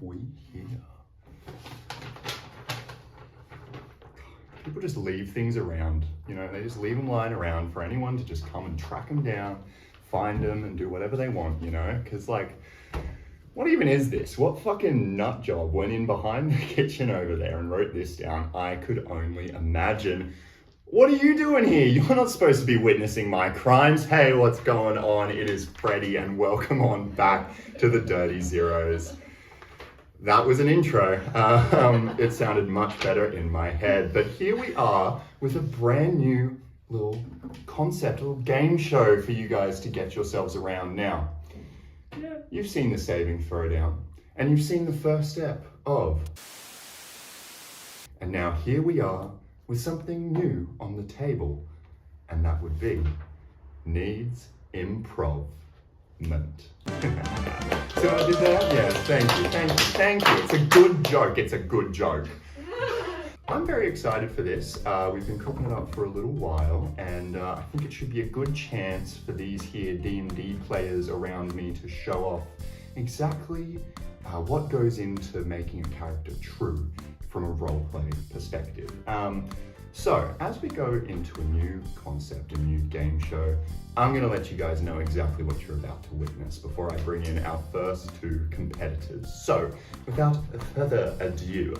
we here? People just leave things around, you know, they just leave them lying around for anyone to just come and track them down, find them and do whatever they want, you know, because like, what even is this? What fucking nut job went in behind the kitchen over there and wrote this down? I could only imagine. What are you doing here? You're not supposed to be witnessing my crimes. Hey, what's going on? It is Freddy and welcome on back to the Dirty Zeros. That was an intro. It sounded much better in my head, but here we are with a brand new little concept, a little game show for you guys to get yourselves around now. Yeah, you've seen the saving throwdown, and you've seen the first step of. And now here we are with something new on the table, and that would be needs improv-ment. So I did that? Yes, thank you. It's a good joke, I'm very excited for this. We've been cooking it up for a little while, and I think it should be a good chance for these here D&D players around me to show off exactly what goes into making a character true from a roleplay perspective. So, as we go into a new concept, a new game show, I'm going to let you guys know exactly what you're about to witness before I bring in our first two competitors. So, without further ado,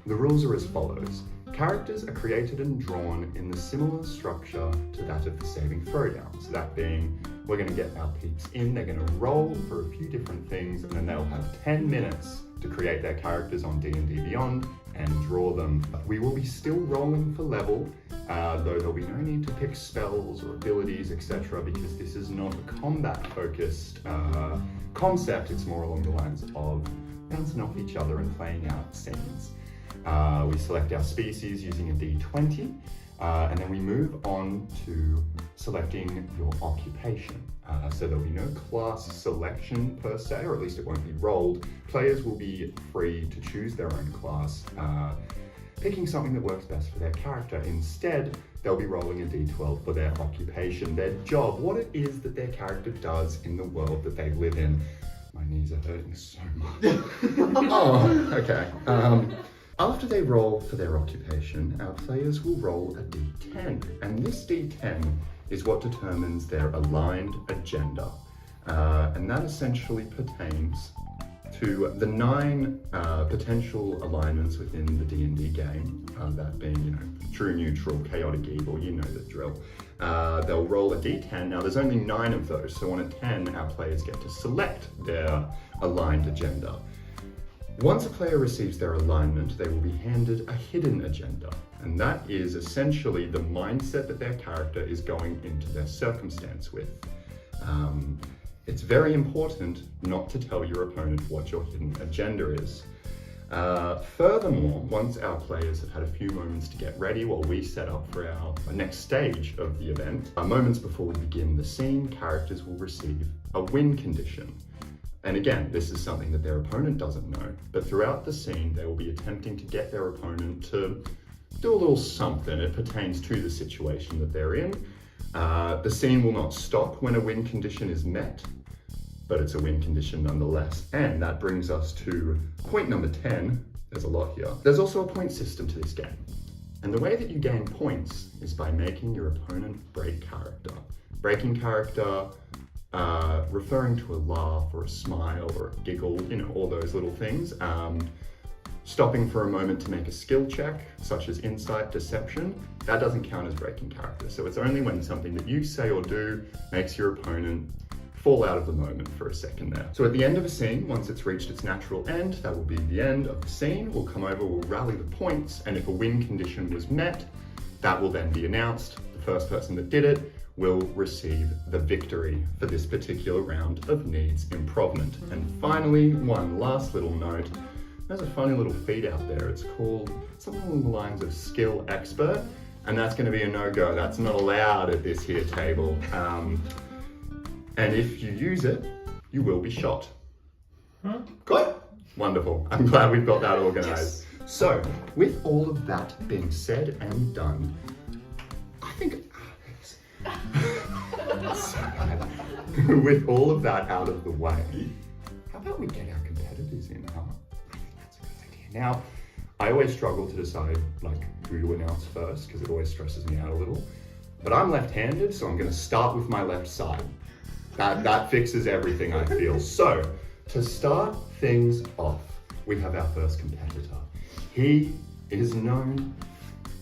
the rules are as follows. Characters are created and drawn in the similar structure to that of the saving throwdown. So that being, we're going to get our peeps in, they're going to roll for a few different things, and then they'll have 10 minutes to create their characters on D&D Beyond and draw them. We will be still rolling for level, though there'll be no need to pick spells or abilities, etc., because this is not a combat-focused concept. It's more along the lines of bouncing off each other and playing out scenes. We select our species using a D20, and then we move on to selecting your occupation. So there'll be no class selection per se, or at least it won't be rolled. Players will be free to choose their own class, picking something that works best for their character. Instead, they'll be rolling a D12 for their occupation, their job, what it is that their character does in the world that they live in. My knees are hurting so much. Oh, okay. After they roll for their occupation, our players will roll a D10, and this D10 is what determines their aligned agenda. And that essentially pertains to the 9 potential alignments within the D&D game, that being, you know, true, neutral, chaotic, evil, you know the drill. They'll roll a D10. Now there's only 9 of those, so on a 10, our players get to select their aligned agenda. Once a player receives their alignment, they will be handed a hidden agenda, and that is essentially the mindset that their character is going into their circumstance with. It's very important not to tell your opponent what your hidden agenda is. Furthermore, once our players have had a few moments to get ready while we set up for our next stage of the event, moments before we begin the scene, characters will receive a win condition. And again, this is something that their opponent doesn't know, but throughout the scene, they will be attempting to get their opponent to do a little something. It pertains to the situation that they're in. The scene will not stop when a win condition is met, but it's a win condition nonetheless. And that brings us to point number 10. There's a lot here. There's also a point system to this game. And the way that you gain points is by making your opponent break character. Breaking character, referring to a laugh or a smile or a giggle, you know, all those little things. Stopping for a moment to make a skill check, such as insight, deception, that doesn't count as breaking character. So it's only when something that you say or do makes your opponent fall out of the moment for a second there. So at the end of a scene, once it's reached its natural end, that will be the end of the scene. We'll come over, we'll rally the points, and if a win condition was met, that will then be announced. The first person that did it will receive the victory for this particular round of needs improv-ment. And finally, one last little note. There's a funny little feat out there. It's called something along the lines of skill expert, and that's going to be a no-go. That's not allowed at this here table. And if you use it, you will be shot. Huh? Good? Wonderful. I'm glad we've got that organized. Yes. So, with all of that being said and done, I think... with all of that out of the way, how about we get our competitors in, huh? Now, I always struggle to decide like who to announce first because it always stresses me out a little. But I'm left-handed, so I'm going to start with my left side. That fixes everything, I feel. So, to start things off, we have our first competitor. He is known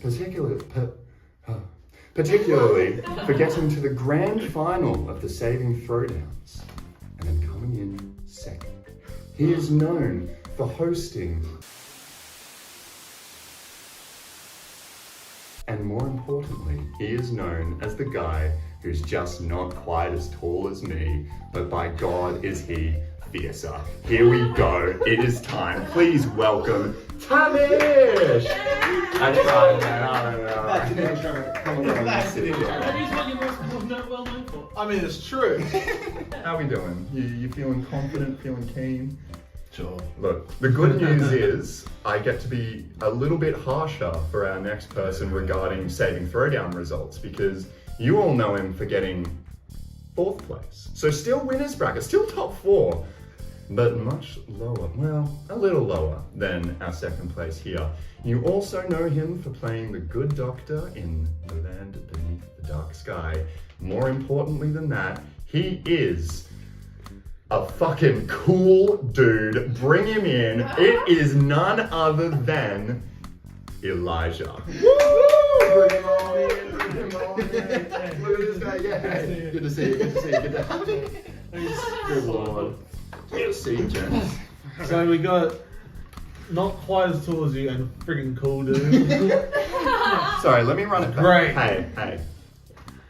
particularly for getting to the grand final of the Saving Throwdowns and then coming in second. He is known for hosting, and more importantly, he is known as the guy who's just not quite as tall as me, but by God is he fiercer. Here we go, it is time. Please welcome Tamish! I tried, man, I don't know. Come on, sit here. That is what you're most well known for. I mean, it's true. How we doing? You feeling confident, feeling keen? Sure. Look, the good news is I get to be a little bit harsher for our next person regarding Saving Throwdown results because you all know him for getting 4th place. So still winners bracket, still top 4, but much lower, well, a little lower than our 2nd place here. You also know him for playing the good doctor in The Land Beneath the Dark Sky. More importantly than that, he is a fucking cool dude. Bring him in. It is none other than Elijah. Woo! Bring him on in. Bring him on in. Look at this guy. Yeah. Hey, good to see you. Good to see you. Good to have you. Good Lord. Good to see you, gents. So we got not quite as tall as you and freaking cool dude. Sorry, let me run it back. Great. Hey.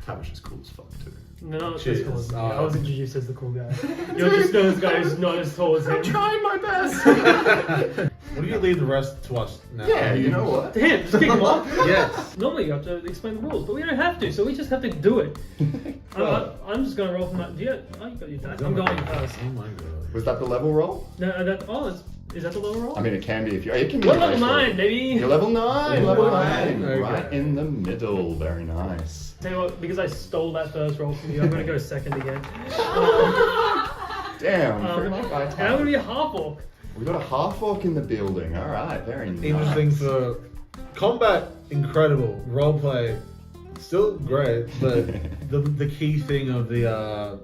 Tavish is cool as fuck too. No, not as Cheers. cool as me. I was introduced as the cool guy. You're just known as the guy who's not as tall as him. I'm trying my best. What do you leave the rest to us now? Yeah, you know what? To him, just kick him off. Yes. Normally you have to explain the rules, but we don't have to, so we just have to do it. I'm just going to roll from that. You got your dice. I'm going first. Oh my god. Was that the level roll? No, is that the lower roll? I mean, it can be if you. It can be. What a level base roll. 9, baby? You're level 9. Level 9. Okay. Right in the middle. Very nice. Tell you what, because I stole that first roll from you, I'm going to go second again. Damn. Pretty much by And I'm time. going to be a half orc. We got a half orc in the building. All right. Very nice. Interesting for combat, incredible. Roleplay, still great, but the key thing of the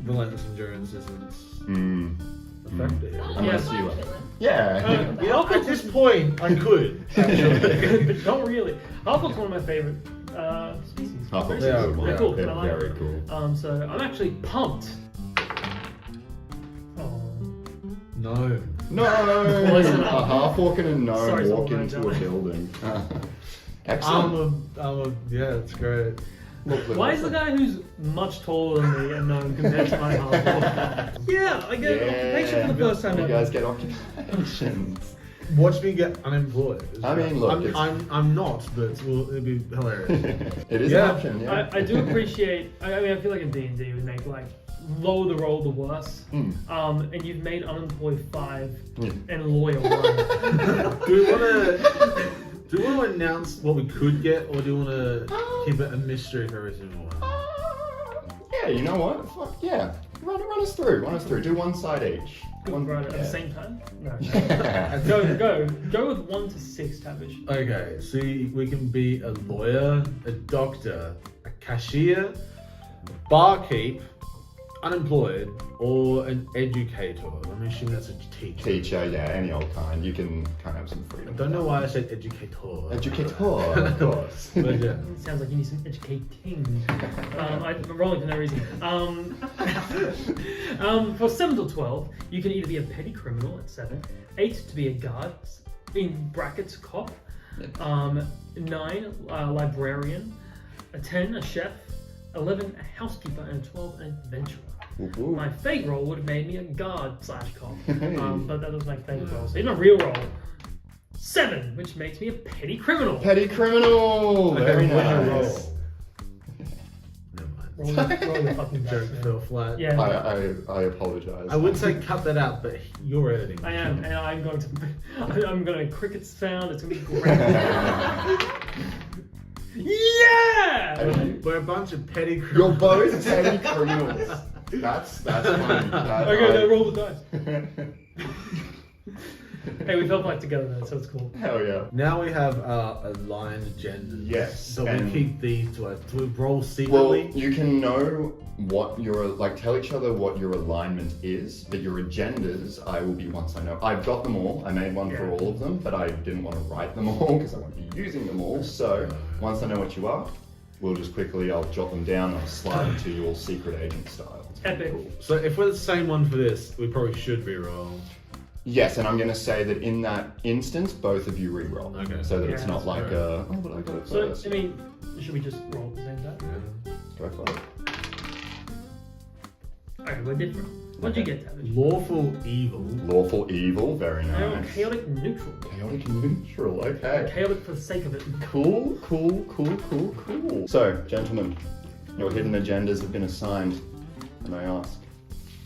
relentless endurance isn't effective. Unless Yeah. you. Yeah. You know, at this point, I could. Actually. But not really. Half orc's one of my favorite species. Half orc's Yeah, a good one. They're cool. They're I like very them. cool. So I'm actually pumped. Oh. No. No. Close A enough. half orc and a gnome Sorry, walk Solomon, into a don't. building. Excellent. Yeah, it's great. Look, Why is the guy who's much taller than me and known compared to my half orc? Yeah, I get occupation for the first time You ever. guys get occupations. Watch me get unemployed. I mean, look, it's- I'm not, but it'll be hilarious. It is Yeah. an option, yeah. I do appreciate. I mean, I feel like in D&D we make like lower the roll the worse. And you've made unemployed 5 and lawyer 1. Do we want to announce what we could get, or do you want to keep it a mystery for every single one? Yeah, you know what? Fuck yeah. Run us through. Do one side each. Right, at the same time? No. Go with 1 to 6, Tavish. Okay, so we can be a lawyer, a doctor, a cashier, barkeep, unemployed, or an educator. I'm assuming that's a teacher. Teacher, yeah, any old kind. You can kind of have some freedom. I don't know why I said educator. Educator, of course. But yeah. It sounds like you need some educating. I'm rolling for no reason. For 7 to 12, you can either be a petty criminal at 7, 8 to be a guard, in brackets cop, 9 librarian, a 10 a chef, 11 a housekeeper, and 12 an adventurer. Ooh. My fake roll would have made me a guard / cop, but that was my fake roll. So in a real roll, 7, which makes me a petty criminal. Petty criminal! Okay, Very winner nice. roll. Never mind. Roll your fucking dice, Joke man. fell flat. Yeah, I apologize. I would say cut that out, but you're editing. I am, and I'm going to cricket sound. It's going to be great. Yeah! We're a bunch of petty criminals. You're both petty criminals. That's funny. Okay, now roll the dice. Hey, we felt like together though, so it's cool. Hell yeah. Now we have our aligned genders. Yes, So and- we keep these to our do we roll Well, secretly. you can know what your, like, tell each other what your alignment is, but your agendas, I will be once I know. I've got them all. I made one for Yeah. all of them, but I didn't want to write them all because I won't be using them all. So once I know what you are, we'll just quickly, I'll jot them down and I'll slide into your secret agent style. It's pretty Epic. cool. So if we're the same one for this, we probably should re-roll. Yes, and I'm going to say that in that instance, both of you re-roll. Okay. So that Yeah, it's not that's like right. a, oh, but I got it So, first. I mean, should we just roll at the same time? Go for it. Okay, we're different. What'd you Okay. get, David? Lawful evil. Lawful evil, very Oh, nice. chaotic neutral. Chaotic neutral, okay. Chaotic for the sake of it. Cool. So, gentlemen, your hidden agendas have been assigned, and I ask,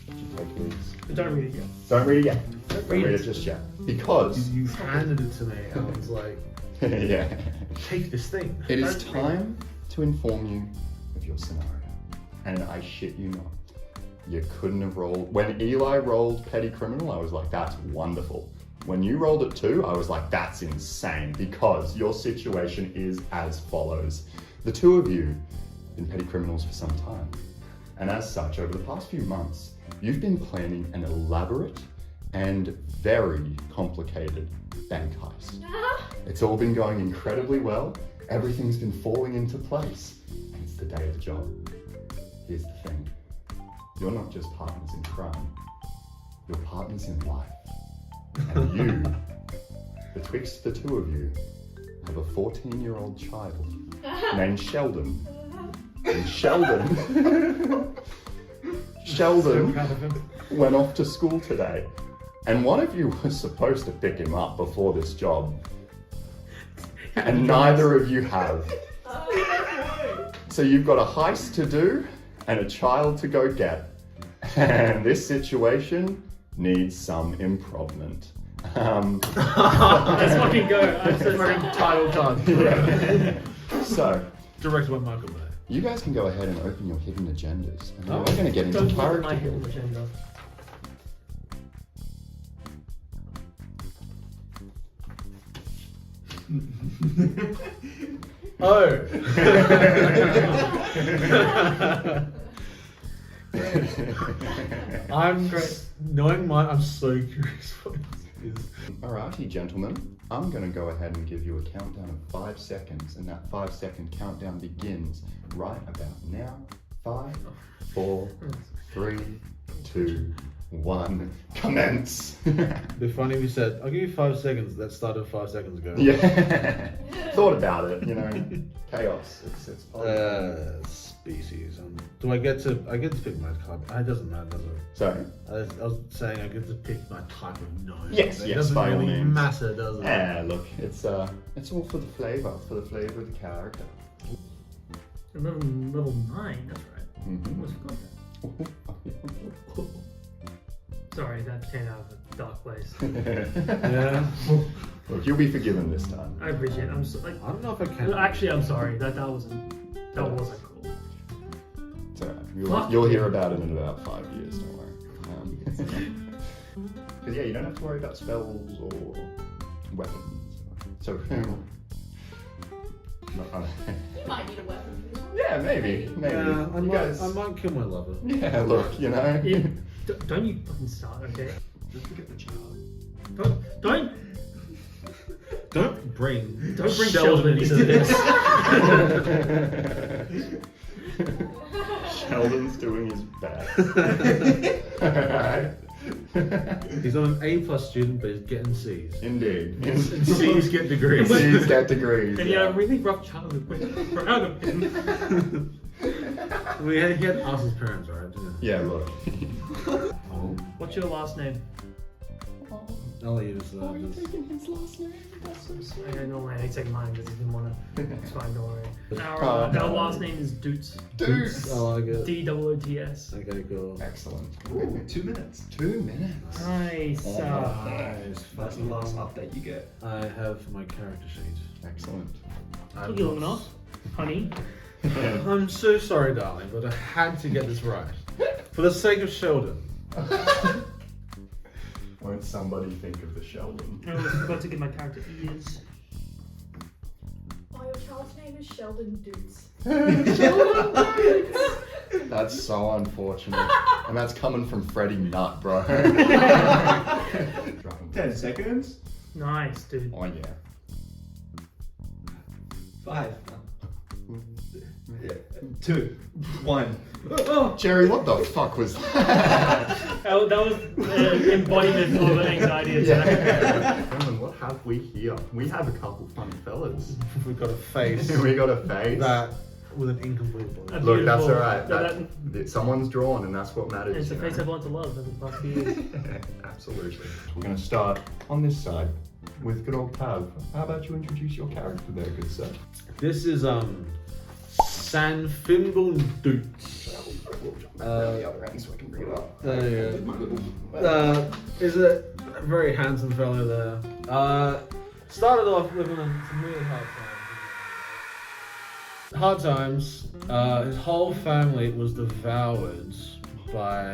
did you take these? But don't read it yet. Don't read it yet. Don't Don't read read it it. just yet. Because, You handed it to me. I was like, yeah, take this thing. it is Don't read time to inform you of your scenario. And I shit you not, you couldn't have rolled. When Eli rolled Petty Criminal, I was like, that's wonderful. When you rolled it too, I was like, that's insane, because your situation is as follows. The two of you have been petty criminals for some time. And as such, over the past few months, you've been planning an elaborate and very complicated bank heist. It's all been going incredibly well. Everything's been falling into place. And it's the day of the job. Here's the thing. You're not just partners in crime. You're partners in life. And you, betwixt the two of you, have a 14-year-old child named Sheldon. And Sheldon Proud of him. went off to school today. And one of you was supposed to pick him up before this job. And neither of you have. So you've got a heist to do and a child to go get. And this situation needs some improv-ment. Let's fucking go. I'm so sorry. Title card. So, Directed by Michael Bay. you guys can go ahead and open your hidden agendas. And Oh. we're going to get into Don't look at character my hidden building. agenda. Oh. I'm Great. knowing mine. I'm so curious what this is. Alrighty, gentlemen. I'm going to go ahead and give you a countdown of 5 seconds, and that 5-second countdown begins right about now. 5, 4, 3, 2, 1, commence. It'd be funny if you said, "I'll give you 5 seconds." That started 5 seconds ago. Yeah, thought about it. You know, chaos. It's Species. Do I get to? I get to pick my type. It doesn't matter, does it? Sorry. I was saying I get to pick my type of nose. Yes, It yes, doesn't by all really means. matter, does it? Yeah, look, it's all for the flavor of the character. Level 9, that's right. Mhm. Almost forgot that. Sorry, that came out of a dark place. Yeah. Look, you'll be forgiven this time. I appreciate it. I'm so, like, I don't know if I can. actually, I'm sorry. That wasn't cool. It's alright. Fuck. You'll hear about it in about 5 years, don't worry. Because yeah, you don't have to worry about spells or weapons. So, You might need a weapon for this one. yeah, maybe. Yeah, I You might. guys- I might kill my lover. Yeah, look, you know. Don't you fucking start, okay? Just look at the child. Don't Don't bring. bring Sheldon into this. Sheldon's doing his best. Alright. He's on an A+ student, but he's getting C's. Indeed. And C's get degrees. C's get degrees. And he had a really rough childhood. We're proud of him. We had us as parents, right? Yeah, look. What's your last name? I'll let you just. Oh, you're taking his last name? That's so sweet. Okay, normally I take mine because he didn't want to. It's fine, don't worry. Oh, no. Our last name is Doots. Deuce. I like it. D-O-O-T-S. Okay, cool. Excellent. Ooh, 2 minutes. 2 minutes. Nice. Nice. That's the last update you get. I have my character sheet. Excellent. Took you long enough, honey. I'm so sorry, darling, but I had to get this right. For the sake of Sheldon. Won't somebody think of the Sheldon? I was about to give my character ears. Oh, your child's name is Sheldon Doots. That's so unfortunate. And that's coming from Freddy Nutt, bro. 10 seconds. Nice, dude. Oh, yeah. 5. Yeah. 2. 1. Jerry, what the fuck was that? Oh, that was embodiment of anxiety attack. Gentlemen, what have we here? We have a couple funny fellas. We've got a face We got a face. that with an incomplete body. Look, that's Beautiful. alright. That- Someone's drawn, and that's what matters. It's a you face know? I've learned to love over the past few years. Absolutely. We're going to start on this side with good old Pav. How about you introduce your character there, good sir? This is Sanfimble Doots. The other end so I can bring it up. There you go. Is a very handsome fellow there. Started off living in some really hard times. His whole family was devoured by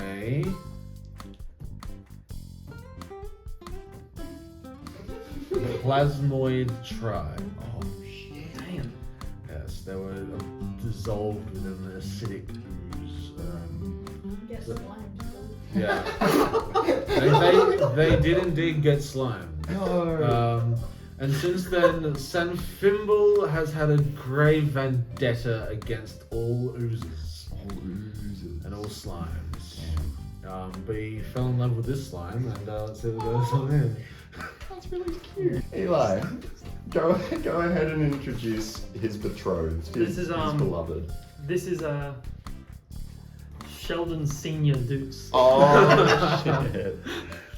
the plasmoid tribe. Oh, shit. Damn. Yes, they were dissolved within the acidic ooze. Get slimed. Yeah, they did indeed get slimed. No. And since then, Sanfimble has had a grave vendetta against all oozes and all slimes. But he fell in love with this slime, and let's see what goes on here. That's really cute. Eli, go ahead and introduce his betrothed, This is, his beloved. This is Sheldon Senior Dukes. Oh, shit.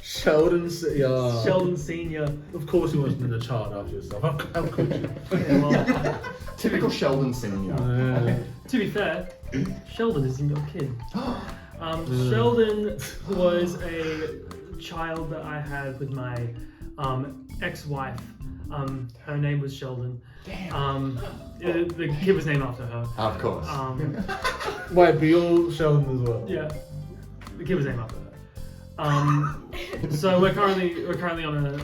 Sheldon, yeah. Sheldon Senior. Of course, you wasn't in the chart after yourself. How could you? Yeah, well, Typical Sheldon Senior. to be fair, Sheldon isn't your kid. Sheldon was a child that I had with my ex-wife. Her name was Sheldon. Damn. The kid was named after her. Of course. Wait, but you're Sheldon as well. Yeah, the kid was named after her. So we're currently on a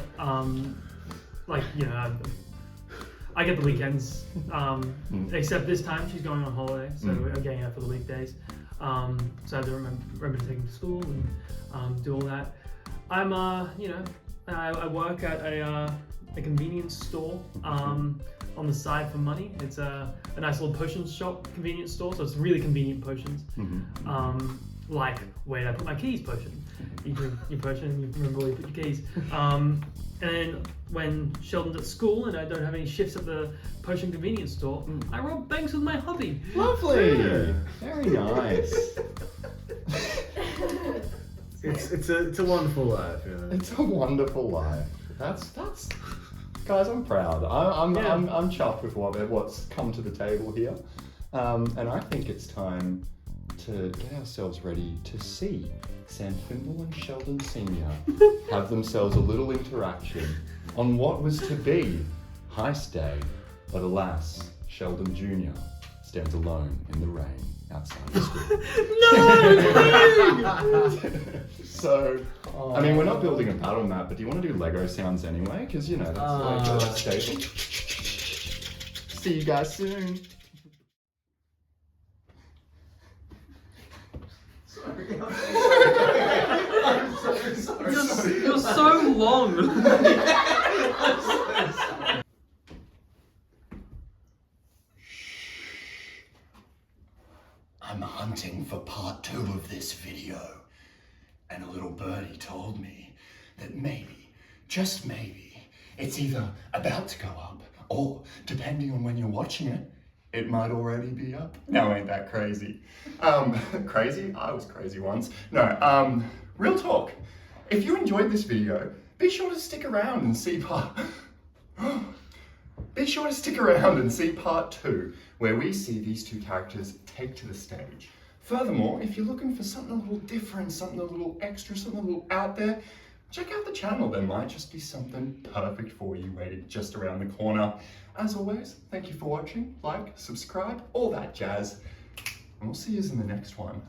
I get the weekends. Except this time she's going on holiday, so we're getting her for the weekdays. So I have to remember to take him to school and do all that. I'm I work at a convenience store on the side for money. It's a nice little potions shop, convenience store, so it's really convenient potions. Like, where did I put my keys potion? You drink your potion and you remember where you put your keys. And then when Sheldon's at school and I don't have any shifts at the potion convenience store, I rob banks with my hubby. Lovely. Very nice. It's a wonderful life, you know. It's a wonderful life. That's guys, I'm proud. I'm chuffed with what's come to the table here. And I think it's time to get ourselves ready to see Sanfimble and Sheldon Senior have themselves a little interaction on what was to be Heist Day, but alas, Sheldon Jr. stands alone in the rain outside the school. No! So, I mean, we're not building a battle map, but do you want to do Lego sounds anyway? Because, you know, that's stable. See you guys soon. You're so long. I'm hunting for part 2 of this video, and a little birdie told me that maybe, just maybe, it's either about to go up, or depending on when you're watching it, it might already be up. Now ain't that crazy? Crazy? I was crazy once. No, real talk. If you enjoyed this video, be sure to stick around and see part 2, where we see these two characters take to the stage. Furthermore, if you're looking for something a little different, something a little extra, something a little out there, check out the channel. There might just be something perfect for you waiting just around the corner. As always, thank you for watching, like, subscribe, all that jazz, and we'll see you in the next one.